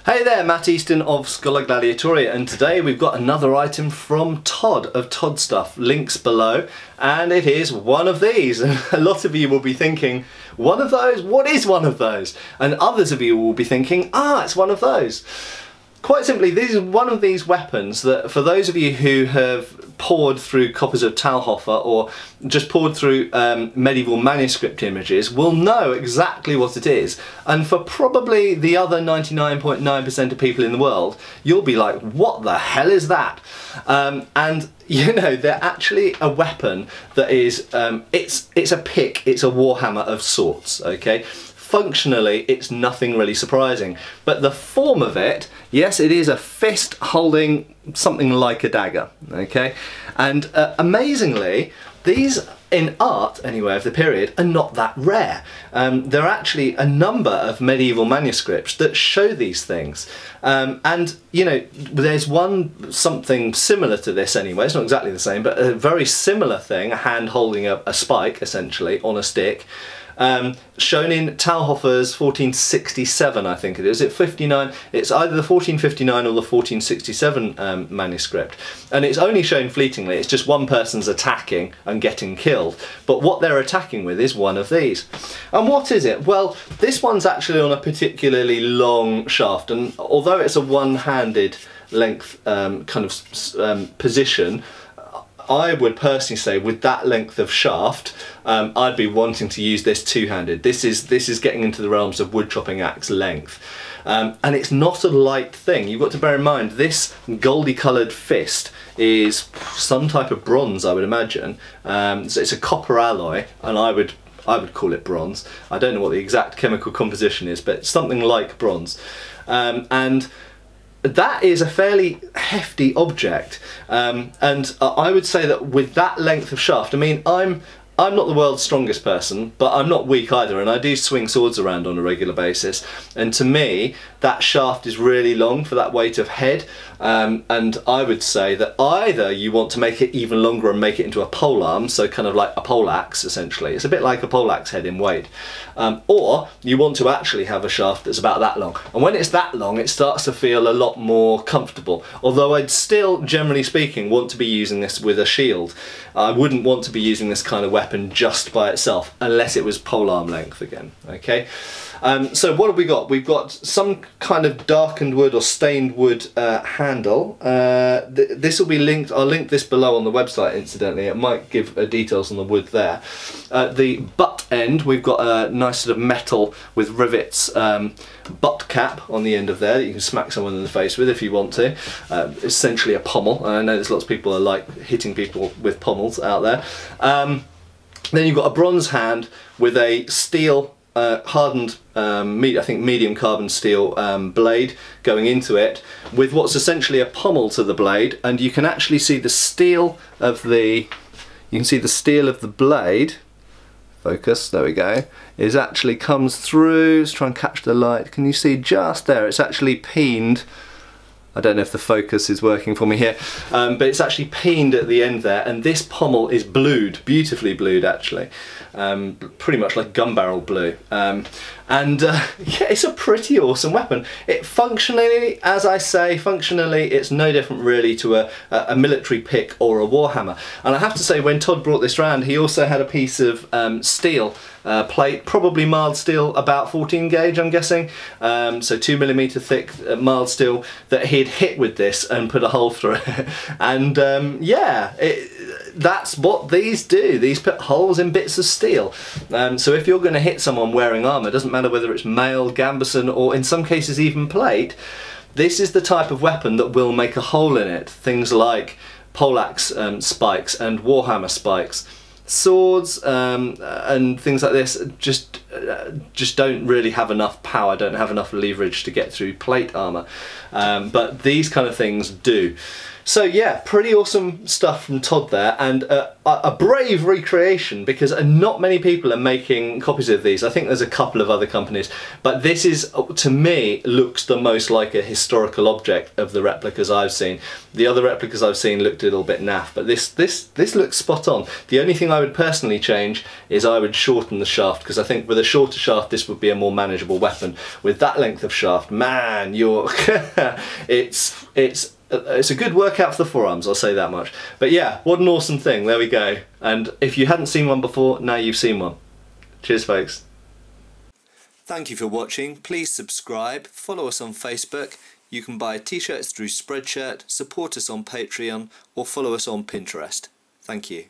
Hey there, Matt Easton of Scholagladiatoria, and today we've got another item from Todd of Todd Stuff, links below, and it is one of these. And a lot of you will be thinking, one of those? What is one of those? And others of you will be thinking, it's one of those. Quite simply, this is one of these weapons that, for those of you who have pored through copies of Talhofer or just pored through medieval manuscript images, will know exactly what it is. And for probably the other 99.9% of people in the world, you'll be like, what the hell is that? And you know, they're actually a weapon that is, it's a pick, it's a warhammer of sorts, okay? Functionally, it's nothing really surprising, but the form of it, yes, it is a fist holding something like a dagger, okay? And amazingly, these, in art anyway of the period, are not that rare. There are actually a number of medieval manuscripts that show these things. And, you know, there's something similar to this anyway, it's not exactly the same, but a very similar thing, a hand holding a spike, essentially, on a stick, shown in Talhofer's 1467, I think it is. It's 59. It's either the 1459 or the 1467 manuscript, and it's only shown fleetingly. It's just one person's attacking and getting killed, but what they're attacking with is one of these. And what is it? Well, this one's actually on a particularly long shaft, and although it's a one-handed length position, I would personally say with that length of shaft, I'd be wanting to use this two-handed. This is getting into the realms of wood chopping axe length. And it's not a light thing. You've got to bear in mind, this goldy coloured fist is some type of bronze, I would imagine. So it's a copper alloy, and I would call it bronze. I don't know what the exact chemical composition is, but it's something like bronze. And that is a fairly hefty object, and I would say that with that length of shaft, I mean, I'm not the world's strongest person, but I'm not weak either, and I do swing swords around on a regular basis, and to me that shaft is really long for that weight of head, and I would say that either you want to make it even longer and make it into a pole arm, so kind of like a pole axe essentially, it's a bit like a pole axe head in weight, or you want to actually have a shaft that's about that long, and when it's that long it starts to feel a lot more comfortable, although I'd still, generally speaking, want to be using this with a shield. I wouldn't want to be using this kind of weapon just by itself unless it was polearm length again, okay? So what have we got? We've got some kind of darkened wood or stained wood handle. This will be linked, I'll link this below on the website incidentally, it might give details on the wood there. The butt end, we've got a nice sort of metal with rivets butt cap on the end of there that you can smack someone in the face with if you want to. Essentially a pommel, and I know there's lots of people who like hitting people with pommels out there. Then you've got a bronze hand with a steel hardened, I think medium carbon steel blade going into it, with what's essentially a pommel to the blade, and you can actually see the steel of the blade. Focus, there we go. Is actually comes through. Let's try and catch the light. Can you see just there? It's actually peened. I don't know if the focus is working for me here, but it's actually peened at the end there, and this pommel is blued, beautifully blued actually, pretty much like gun barrel blue. Yeah, it's a pretty awesome weapon. It functionally, as I say, functionally it's no different really to a military pick or a warhammer. And I have to say, when Todd brought this round, he also had a piece of steel plate, probably mild steel, about 14 gauge I'm guessing, so 2mm thick mild steel that he'd hit with this and put a hole through it. And yeah, that's what these do. These put holes in bits of steel. So if you're going to hit someone wearing armour, doesn't matter whether it's mail, gambeson, or in some cases even plate, this is the type of weapon that will make a hole in it. Things like poleaxe spikes and warhammer spikes. Swords and things like this just don't really have enough power, don't have enough leverage to get through plate armour, but these kind of things do. So yeah, pretty awesome stuff from Todd there, and a brave recreation, because not many people are making copies of these. I think there's a couple of other companies, but this is, to me, looks the most like a historical object of the replicas I've seen. The other replicas I've seen looked a little bit naff, but this looks spot on. The only thing I would personally change is I would shorten the shaft, because I think with a shorter shaft, this would be a more manageable weapon. With that length of shaft, man, you're it's a good workout for the forearms, I'll say that much. But yeah, what an awesome thing, there we go. And if you hadn't seen one before, now you've seen one. Cheers folks. Thank you for watching. Please subscribe, follow us on Facebook. You can buy t-shirts through Spreadshirt, support us on Patreon, or follow us on Pinterest. Thank you.